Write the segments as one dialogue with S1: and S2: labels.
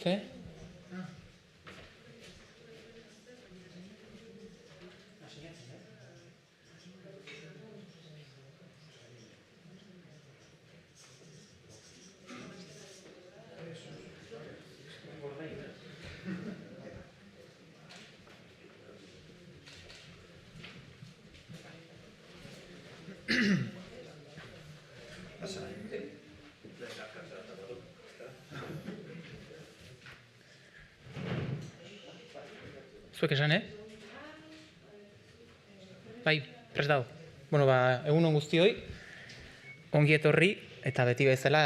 S1: Ze? Zuek esan, Bai, prest dago. Bueno, egun on guztioi, ongi etorri, eta beti bezala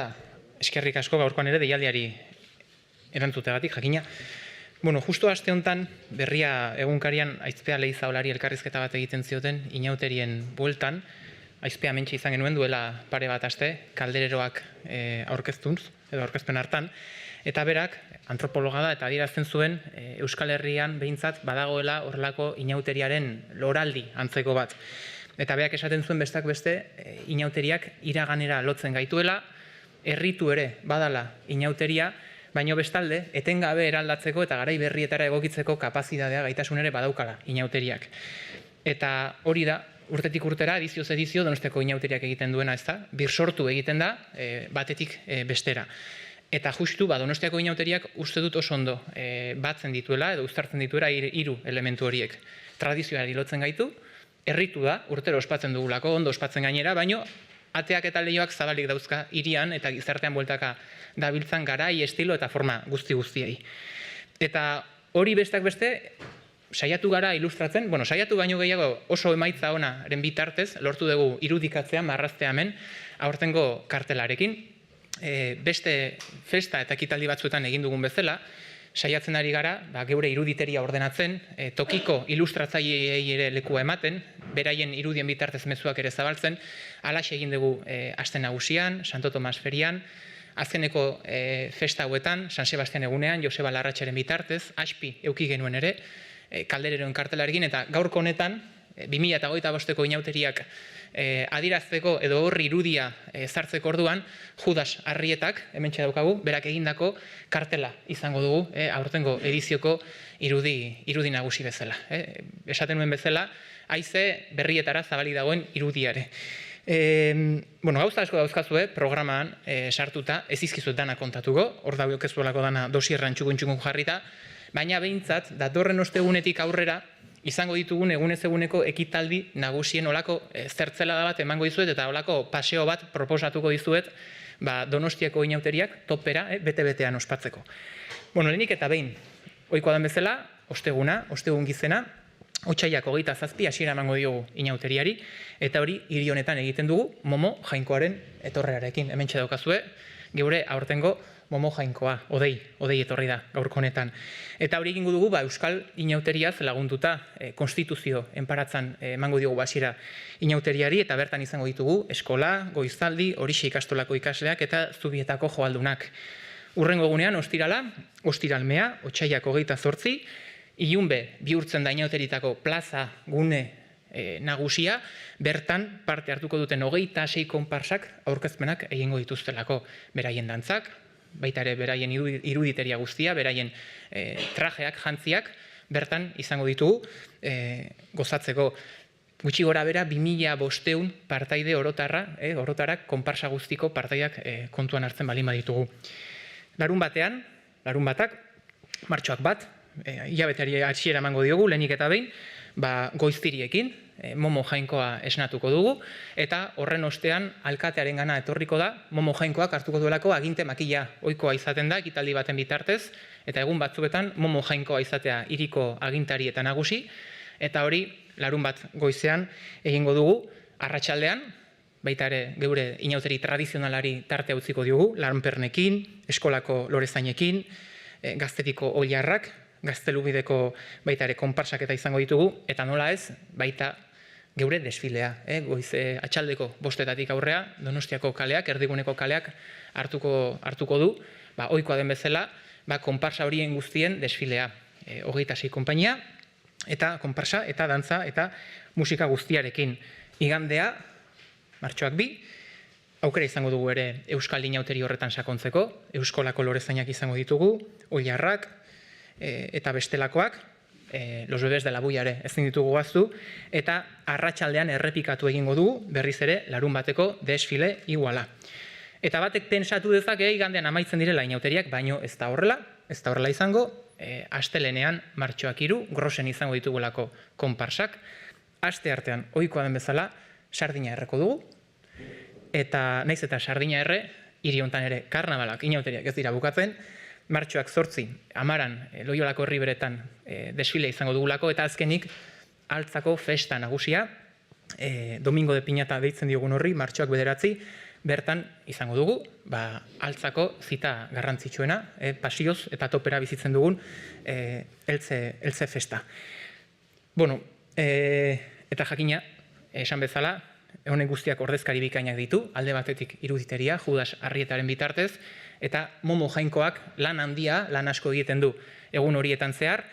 S1: eskerrik asko gaurkoan ere deialdiari erantzutegatik, jakina. Bueno, justo aste honetan, berria egunkarian Aizpea Leizaolari elkarrizketa bat egiten zioten, inauterien bueltan, Aizpea mentxe izan genuen duela pare bat aste, kaldereroak aurkeztunz, edo aurkezpen hartan, eta berak, antropologa da, eta adierazten zuen, Euskal Herrian behintzat badagoela horrelako inauteriaren loraldi antzeko bat. Eta berak esaten zuen besteak beste, inauteriak iraganera lotzen gaituela, herritu ere badala inauteria, baino bestalde, etengabe eraldatzeko eta garai berrietara egokitzeko kapazitatea gaitasun ere badaukala inauteriak. Eta hori da, urtetik urtera, edizioz edizio, Donostiako inauteriak egiten duena, ez da, birsortu egiten da, batetik bestera. Eta justu, Donostiako inauteriak uste dut oso ondo batzen dituela, edo uztartzen dituela hiru elementu horiek. Tradizioari lotzen gaitu, herritu da, urtero ospatzen dugulako, ondo ospatzen gainera, baino ateak eta leihoak zabalik dauzka hirian eta gizartean bueltaka dabiltzan garai, estilo eta forma guztiei. Eta hori besteak beste, saiatu gara ilustratzen, saiatu baino gehiago oso emaitza onaren bitartez, lortu dugu irudikatzea, marraztea hemen, aurtengo kartelarekin. Beste festa eta ekitaldi batzuetan egin dugun bezala, saiatzen ari gara, geure iruditeria ordenatzen, tokiko ilustratzaileei ere lekua ematen, beraien irudien bitartez mezuak ere zabaltzen, halaxe egin dugu aste nagusian, Santo Tomas ferian, azkeneko festa hauetan, San Sebastian egunean, Joseba Larratxaren bitartez, aspi euki genuen ere, kaldereroen kartelarekin, eta gaurko honetan, 2025ko inauteriak adirazteko edo horri irudia zartzeko orduan, Judas Arrietak, hementxe daukagu, berak egindako kartela izango dugu, aurtengo edizioko irudi nagusi bezala. Esaten nuen bezala, haize berrietara zabalik dagoen irudiare. Gauza asko dauzkazue, programaan sartuta, ez izkizuet dana kontatuko, hor dago ezuelako dana dosierran txukun jarrita, baina behintzat, datorren ostegunetik aurrera, izango ditugun egunez eguneko ekitaldi nagusien olako zertzelada bat emango dizuet eta olako paseo bat proposatuko dizuet Donostiako inauteriak topera bete-betean ospatzeko. Lehenik eta behin, ohikoa den bezala, ostegun gizena, Otsaiak 27 hasiera emango diogu inauteriari, eta hori hiri honetan egiten dugu Momo Jainkoaren etorrearekin. Hementxe daukazue, geure aurtengo Momo Jainkoa, odei etorri da gaurko honetan. Eta hori egingo dugu Euskal Inauteriaz lagunduta konstituzio enparatzan emango diogu hasiera inauteriari, eta bertan izango ditugu eskola, goizaldi, horixe ikastolako ikasleak eta zubietako joaldunak. Urrengo egunean, ostiralmea, Otsaiak 28, ilunbe bihurtzen da inauteritako plaza gune nagusia, bertan parte hartuko duten 26 konparsak aurkezpenak egingo dituztelako, beraien dantzak, baita ere beraien iruditeria guztia, beraien trajeak, jantziak, bertan izango ditugu gozatzeko. Gutxi gora bera 2500 partaide orotarak konparsa guztiko partaideak kontuan hartzen balin baditugu. Larunbatak, martxoak 1, hilabeteari hasiera emango diogu, lehenik eta behin, goiztiriekin, Momo Jainkoa esnatuko dugu, eta horren ostean alkatearen gana etorriko da, Momo Jainkoak hartuko duelako aginte makila ohikoa izaten da, ekitaldi baten bitartez, eta egun batzuetan Momo Jainkoa izatea hiriko agintari eta nagusi, eta hori larunbat goizean egingo dugu, arratsaldean, baita ere geure inauteri tradizionalari tarte utziko diogu, lanpernekin, eskolako lorezainekin, gaztetiko oilarrak, Gaztelubideko baita ere konparsak eta izango ditugu, eta nola ez, baita geure desfilea. Atxaldeko 5 aurrea, Donostiako kaleak, erdiguneko kaleak hartuko du, ohikoa den bezala, konparsa horien guztien desfilea. 26 konpainia, eta konparsa, eta dantza, eta musika guztiarekin. Igandea, martxoak 2, aukera izango dugu ere euskal inauteri horretan sakontzeko, euskolako lorezainak izango ditugu, oilarrak eta bestelakoak, los bebés de la bulla ere ezin ditugu gaztu, eta arratsaldean errepikatu egingo dugu berriz ere larun bateko desfile iguala. Eta batek pensatu dezake igandean amaitzen direla inauteriak, baino ez da horrela izango, astelenean martxoak 3, Grosen izango ditugulako konparsak, aste artean ohikoa den bezala sardina erreko dugu, eta naiz eta sardina erre, hiri hontan ere karnabalak, inauteriak ez dira bukatzen, martxoak 8, Amaran, Loiolako herriberetan desfile izango dugulako, eta azkenik altzako festa nagusia, Domingo de Piñata deitzen diogun horri, martxoak 9, bertan izango dugu, altzako zita garrantzitsuena, pasioz eta topera bizitzen dugun eltze festa. Bueno, eta jakina, esan bezala, honek guztiak ordezkari bikainak ditu, alde batetik iruditeria, Judas Arrietaren bitartez, eta Momo Jainkoak lan handia, lan asko egiten du egun horietan zehar,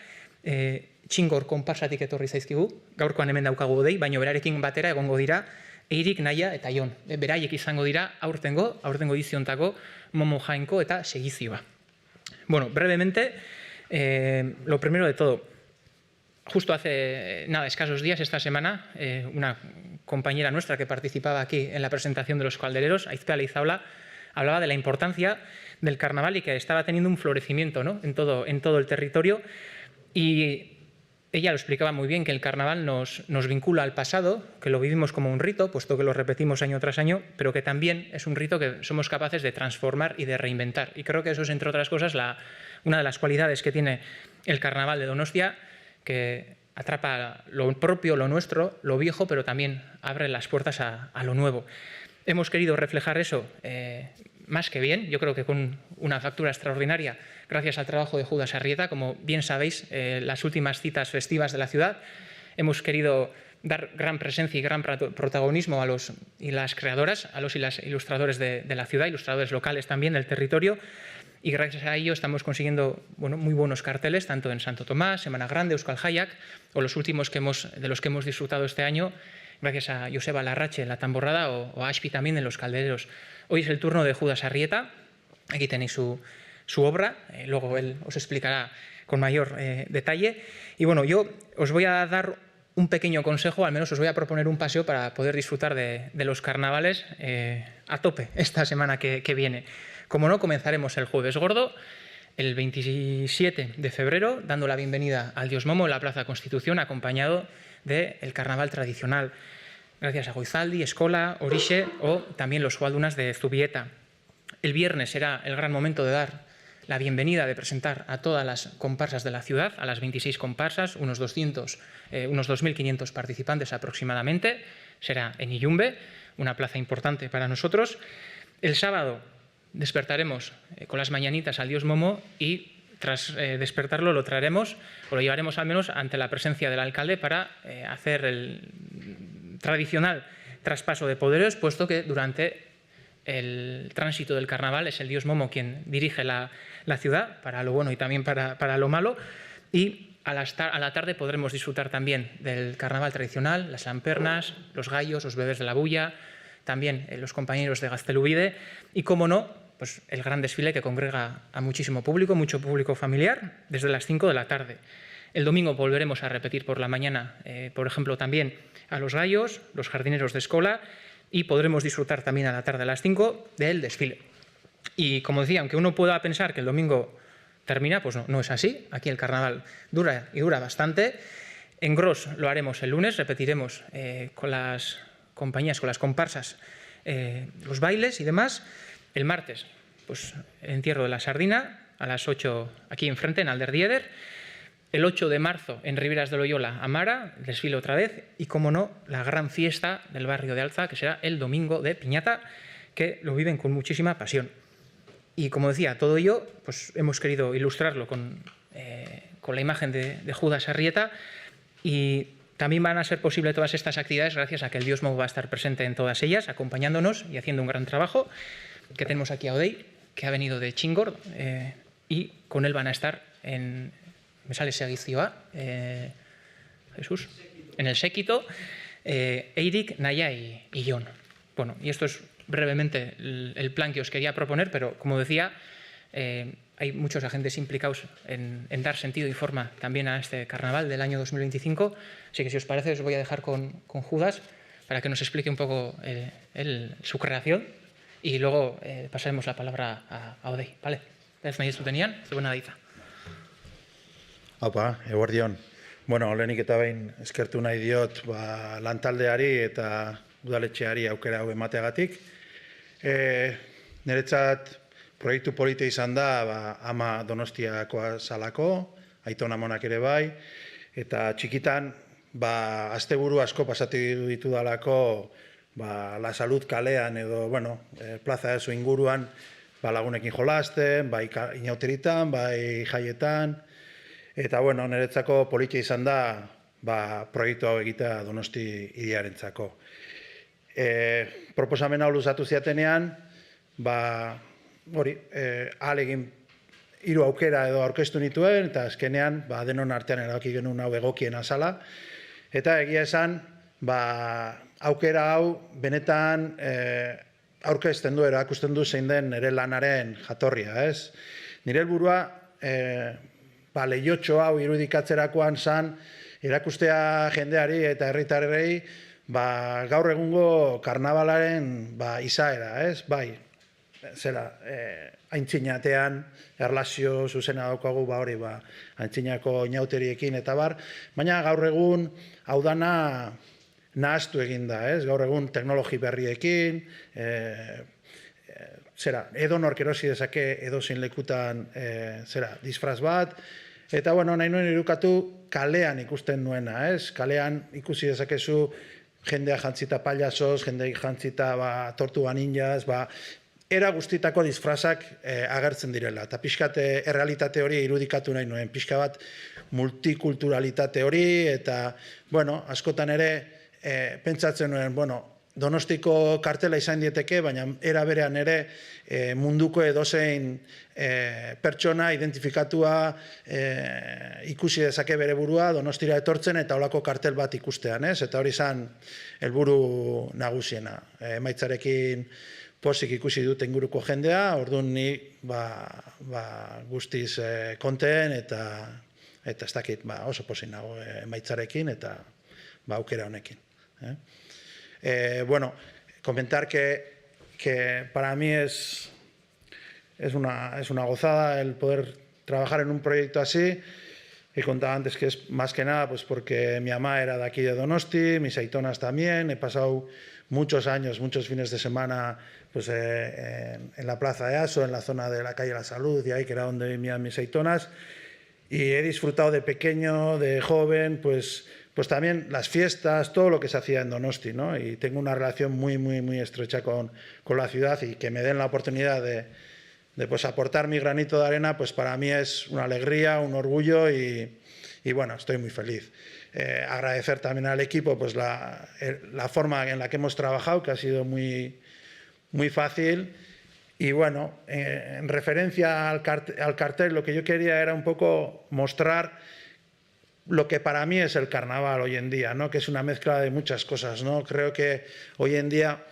S1: Txingor konparsatik etorri zaizkigu, gaurkoan hemen daukagu dei, baina berarekin batera egongo dira, Eirik, Naia eta Jon. Beraiek izango dira aurtengo ediziontako Momo Jainko eta segizioa. Bueno, brevemente, lo primero de todo, justo hace escasos días, esta semana, una compañera nuestra que participaba aquí en la presentación de los caldereros, Aizpea Leizaola, hablaba de la importancia del carnaval y que estaba teniendo un florecimiento, ¿no?, en todo el territorio, y ella lo explicaba muy bien, que el carnaval nos vincula al pasado, que lo vivimos como un rito, puesto que lo repetimos año tras año, pero que también es un rito que somos capaces de transformar y de reinventar. Y creo que eso es, entre otras cosas, una de las cualidades que tiene el carnaval de Donostia, que atrapa lo propio, lo nuestro, lo viejo, pero también abre las puertas a lo nuevo. Hemos querido reflejar eso más que bien, yo creo que con una factura extraordinaria, gracias al trabajo de Judas Arrieta. Como bien sabéis, las últimas citas festivas de la ciudad, hemos querido dar gran presencia y gran protagonismo a los y las creadoras, a los y las ilustradores de la ciudad, ilustradores locales también del territorio, y gracias a ello estamos consiguiendo muy buenos carteles, tanto en Santo Tomás, Semana Grande, Euskal Jaiak, o los últimos de los que hemos disfrutado este año, gracias a Joseba Larrache en la Tamborrada o a Ashpi también en los Caldereros. Hoy es el turno de Judas Arrieta, aquí tenéis su obra, luego él os explicará con mayor detalle. Y bueno, yo os voy a dar un pequeño consejo, al menos os voy a proponer un paseo para poder disfrutar de los carnavales a tope esta semana que viene. Como no, comenzaremos el Jueves Gordo, el 27 de febrero, dando la bienvenida al Dios Momo en la Plaza Constitución, acompañado del carnaval tradicional, gracias a Goizaldi, Escola, Orixe o también los Gualdunas de Zubieta. El viernes será el gran momento de dar la bienvenida, de presentar a todas las comparsas de la ciudad, a las 26 comparsas, unos 2.500 participantes aproximadamente. Será en Illumbe, una plaza importante para nosotros. El sábado despertaremos con las mañanitas al Dios Momo y tras despertarlo lo traeremos, o lo llevaremos al menos ante la presencia del alcalde para hacer el tradicional traspaso de poderes, puesto que durante el tránsito del carnaval es el Dios Momo quien dirige la ciudad, para lo bueno y también para lo malo, y a la tarde podremos disfrutar también del carnaval tradicional, las lampernas, los gallos, los bebés de la bulla, también los compañeros de Gaztelubide y, como no, pues el gran desfile que congrega a muchísimo público, mucho público familiar, desde las 5 de la tarde. El domingo volveremos a repetir por la mañana, por ejemplo, también a los gallos, los jardineros de Escola, y podremos disfrutar también a la tarde a las 5 del desfile. Y como decía, aunque uno pueda pensar que el domingo termina, pues no es así. Aquí el carnaval dura y dura bastante. En Gros lo haremos el lunes, repetiremos con las compañías, con las comparsas, los bailes y demás. El martes, pues el entierro de la sardina, a las 8 aquí enfrente, en Alderdieder. El 8 de marzo, en Riberas de Loyola, Amara, el desfile otra vez. Y, como no, la gran fiesta del barrio de Alza, que será el Domingo de Piñata, que lo viven con muchísima pasión. Y, como decía, todo ello pues hemos querido ilustrarlo con la imagen de Judas Arrieta, y también van a ser posible todas estas actividades gracias a que el Dios Momo va a estar presente en todas ellas, acompañándonos y haciendo un gran trabajo. Que tenemos aquí a Odei, que ha venido de Txingor, y con él van a estar me sale Segizioa, Jesús, en el séquito, Eirik, Naia y Jon. Bueno, y esto es brevemente el plan que os quería proponer, pero como decía, hay muchos agentes implicados en dar sentido y forma también a este carnaval del año 2025. Así que si os parece os voy a dejar con Judas para que nos explique un poco su creación y luego pasaremos la palabra a Odei. ¿Vale? Ez nahi ez dutenean, zuena da hitza.
S2: Haupa, eguerdion. Bueno, lehenik eta behin eskertu nahi diot lantaldeari eta udaletxeari aukera hau emateagatik. Niretzat proiektu polite izan da ama Donostiakoa zalako, Aiton Amonak ere bai, eta txikitan asteburu asko pasatu ditudalako La Salud kalean edo, plaza ezo inguruan lagunekin jolasten, bai inauteritan, bai jaietan, eta niretzako polite izan da proiektu hau egitea Donosti hiriarentzako. Proposamen hau luzatu ziatenean, ahalegin 3 aukera edo aurkeztu nituen, eta azkenean denon artean erabaki genuen hau egokiena zala. Eta egia esan, aukera hau benetan aurkezten du, erakusten du zein den nire lanaren jatorria, ez? Nire helburua lehiotxo hau irudikatzerakoan zan, erakustea jendeari eta herritarrei gaur egungo karnabalaren izaera, ez? Bai, aintzinatean erlazio zuzena daukagu aintzinako inauteriekin eta bar, baina gaur egun hau dana nahaztu egin da, ez? Gaur egun teknologi berriekin, edonork erosi dezake edozein lekutan disfraz bat, eta nahi nuen irukatu kalean ikusten nuena, ez? Kalean ikusi dezakezu jendea jantzita pailazoz, jendea jantzita tortuga ninjaz, era guztitako disfrazak agertzen direla, eta pixkat errealitate hori irudikatu nahi nuen, pixka bat multikulturalitate hori, eta, askotan ere pentsatzen nuen, Donostiko kartela izan dieteke, baina era berean ere munduko edozein pertsona identifikatua ikusi dezake bere burua Donostira etortzen eta holako kartel bat ikustean, ez? Eta hori izan helburu nagusiena. Emaitzarekin pozik ikusi dut inguruko jendea, orduan ni guztiz konten eta ez dakit oso pozik nago emaitzarekin eta aukera honekin. Comentar que para mí es una gozada el poder trabajar en un proyecto así. He contado antes que es más que nada porque mi mamá era de aquí de Donosti, mis aitonas también. He pasado muchos años, muchos fines de semana en la plaza de Aso, en la zona de la calle La Salud, y ahí que era donde vivían mis aitonas. Y he disfrutado de pequeño, de joven, pues también las fiestas, todo lo que se hacía en Donosti, ¿no? Y tengo una relación muy, muy, muy estrecha con la ciudad, y que me den la oportunidad de aportar mi granito de arena, pues para mí es una alegría, un orgullo y estoy muy feliz. Agradecer también al equipo la forma en la que hemos trabajado, que ha sido muy, muy fácil. Y en referencia al cartel, lo que yo quería era un poco mostrar lo que para mí es el carnaval hoy en día, ¿no? Que es una mezcla de muchas cosas, ¿no? Creo que hoy en día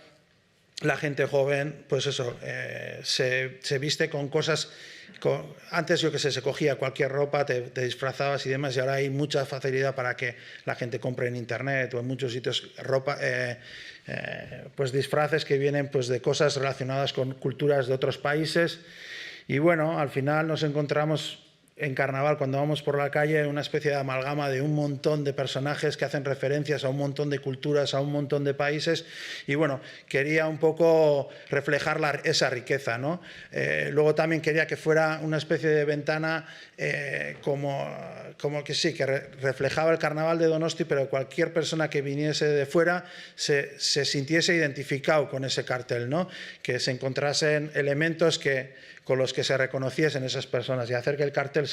S2: la gente joven, se viste con cosas. Antes, yo que sé, se cogía cualquier ropa, te disfrazabas y demás, y ahora hay mucha facilidad para que la gente compre en internet o en muchos sitios ropa, disfraces que vienen de cosas relacionadas con culturas de otros países. Y al final nos encontramos en carnaval, cuando vamos por la calle, una especie de amalgama de un montón de personajes que hacen referencias a un montón de culturas, a un montón de países, y quería un poco reflejar esa riqueza, ¿no? Luego también quería que fuera una especie de ventana como que sí, que reflejaba el carnaval de Donosti, pero cualquier persona que viniese de fuera se sintiese identificado con ese cartel, ¿no? Que se encontrasen elementos con los que se reconociesen esas personas, y hacer que el cartel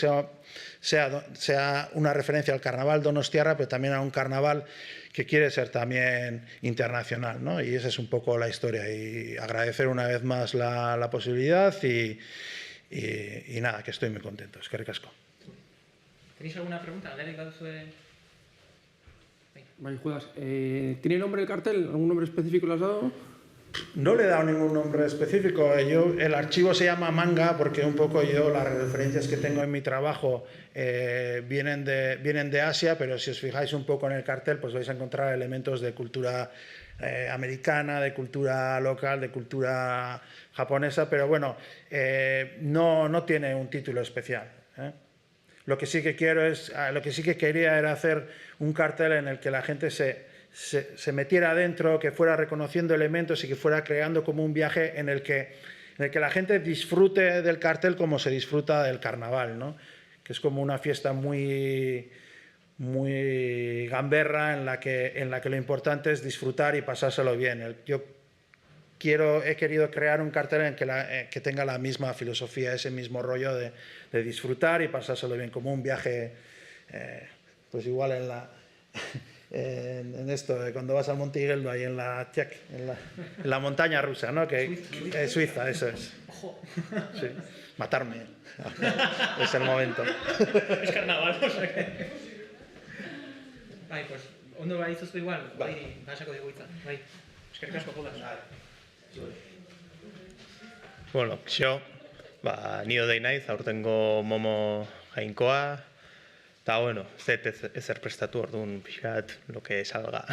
S2: sea una referencia al carnaval donostiarra, pero también a un carnaval que quiere ser también internacional, ¿no? Y esa es un poco la historia, y agradecer una vez más la posibilidad y nada, que estoy muy contento. Eskerrik asko.
S1: ¿Tenéis alguna pregunta?
S3: Vale, Judas. ¿Tiene nombre el cartel? ¿Algún nombre específico le has dado?
S2: No le he dado ningún nombre específico. El archivo se llama Manga porque un poco las referencias que tengo en mi trabajo vienen de Asia, pero si os fijáis un poco en el cartel, pues vais a encontrar elementos de cultura americana, de cultura local, de cultura japonesa, pero bueno, no tiene un título especial. Lo que sí que quería era hacer un cartel en el que la gente se metiera adentro, que fuera reconociendo elementos y que fuera creando como un viaje en el que la gente disfrute del cartel como se disfruta del carnaval, ¿no? Que es como una fiesta muy gamberra en la que lo importante es disfrutar y pasárselo bien. Yo he querido crear un cartel en que tenga la misma filosofía, ese mismo rollo de disfrutar y pasárselo bien, como un viaje, pues igual en esto, cuando vas al Monte Igueldo, ahí en la montaña rusa, ¿no? Suiza, eso es. Sí, matarme. Es el momento.
S1: Es carnaval, o sea que... Bai, pues, ondo badituzu igual, bai, basako dugu hitza, bai. Eskerrik asko, Judas.
S3: Bueno, ni odei naiz, aurtengo momo jainkoa, eta, bueno, ezer prestatu, orduan pixkat, lo que salga.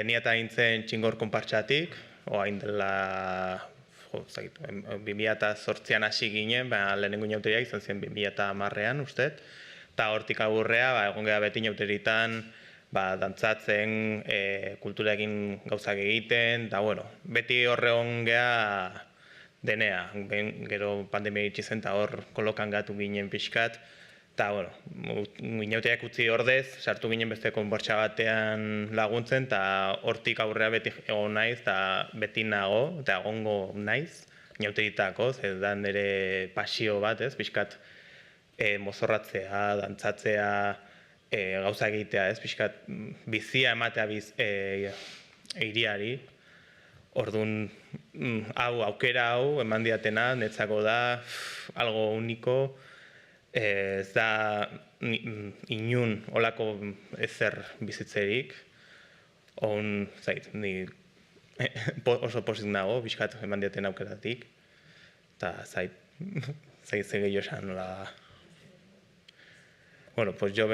S3: Ni eta nintzen txingor konpartxatik, oain dela, 2008an hasi ginen, lehenengo inauteriak izan zen 2010an, ustet, eta hortik aurrea, egon gara beti inauteritan, dantzatzen, kulturaekin gauzak egiten, eta, bueno, beti horre egon gara denea, gero pandemia itxi zen, eta hor kolokan gatu ginen pixkat, eta, bueno, inauteriak utzi ordez, sartu ginen beste konbortxa batean laguntzen, eta hortik aurrea beti egon naiz, eta beti nago, eta egongo naiz, inauteritako, zer da nire pasio bat, ez, pixkat, mozorratzea, dantzatzea, gauza egitea, ez, pixkat, bizia ematea hiriari. Orduan, aukera hau, eman diatena, netzako da, algo único, ez da inun olako ezer bizitzerik, ni oso pozik nago, pixkat eman diaten aukeratik, eta zait gehiago esan nola. Bueno, pues yo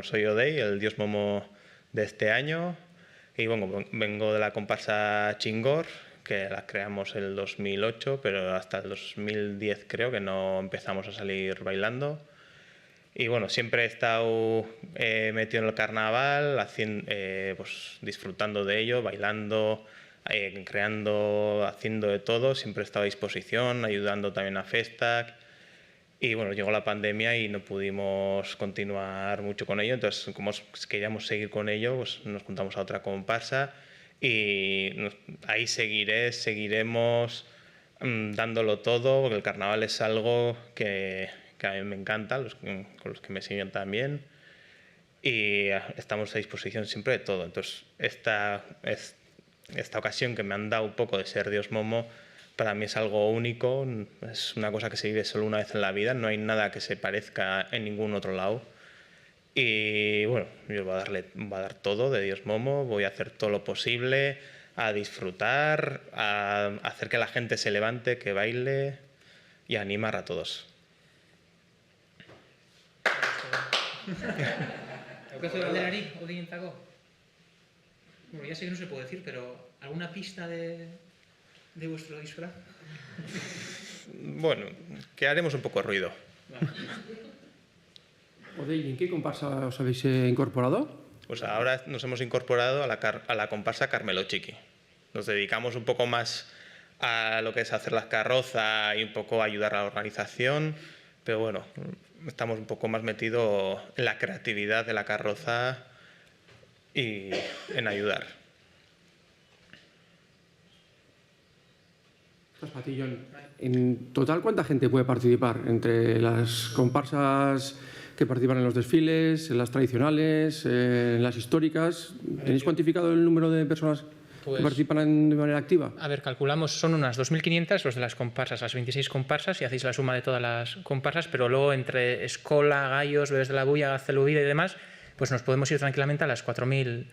S3: soy Odei, el dios momo de este año, y bueno, vengo de la comparsa Chingor, que la creamos el 2008, pero hasta el 2010 creo que no empezamos a salir bailando. Y bueno, siempre he estado metido en el carnaval, pues, disfrutando de ello, bailando, creando, haciendo de todo. Siempre he estado a disposición, ayudando también a Festac. Y bueno, llegó la pandemia y no pudimos continuar mucho con ello, entonces como queríamos seguir con ello, pues nos juntamos a otra comparsa y ahí seguiremos dándolo todo, porque el carnaval es algo que a mí me encanta, con los que me siguen también, y estamos a disposición siempre de todo. Entonces esta ocasión que me han dado un poco de ser Dios Momo, para mí es algo único, es una cosa que se vive solo una vez en la vida, no hay nada que se parezca en ningún otro lado. Y bueno, yo voy a dar todo de Dios Momo, voy a hacer todo lo posible, a disfrutar, a hacer que la gente se levante, que baile y a animar a todos.
S1: ¿Daukazu galderari, Odeientzako? Bueno, ya sé que no se puede decir, pero ¿alguna pista de vuestro disfraz?
S3: Bueno, que haremos un poco de ruido.
S1: Vale.
S4: Odei, ¿en qué comparsa os habéis incorporado?
S3: Pues ahora nos hemos incorporado a la comparsa Carmelo Chiqui. Nos dedicamos un poco más a lo que es hacer las carrozas y un poco ayudar a la organización, pero bueno, estamos un poco más metidos en la creatividad de la carroza y en ayudar.
S4: Patillón. En total, ¿cuánta gente puede participar entre las comparsas que participan en los desfiles, en las tradicionales, en las históricas? ¿Tenéis cuantificado el número de personas que participan de manera activa?
S1: A ver, calculamos, son unas 2.500 los de las comparsas, las 26 comparsas, y hacéis la suma de todas las comparsas, pero luego entre Escola, Gallos, Bebés de la Bulla, Gaztelubide y demás, pues nos podemos ir tranquilamente a las 4.000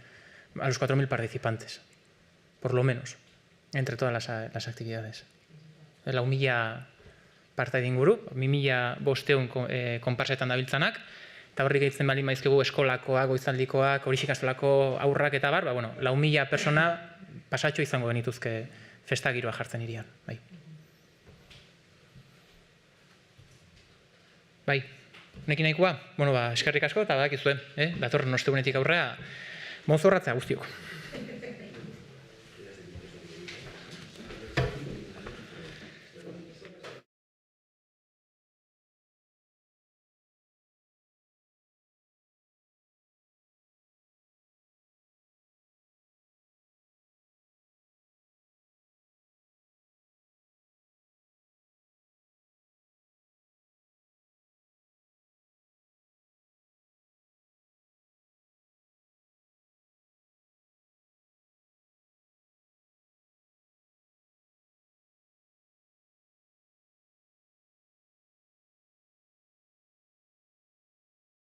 S1: a los 4.000 participantes, por lo menos, entre todas las actividades. 4.000 partaide inguru, 2.500 konparsetan dabiltzanak, eta horrik gehitzen bali maizkigu eskolakoak, goizaldikoak, horixik ikastolako aurrak eta bar, 4.000 persona pasatxo izango genituzke festagiroa jartzen irian. Bai, honekin nahikoa, eskerrik asko eta badakizue, datorren ostegunetik aurrea mozorratza guztiok.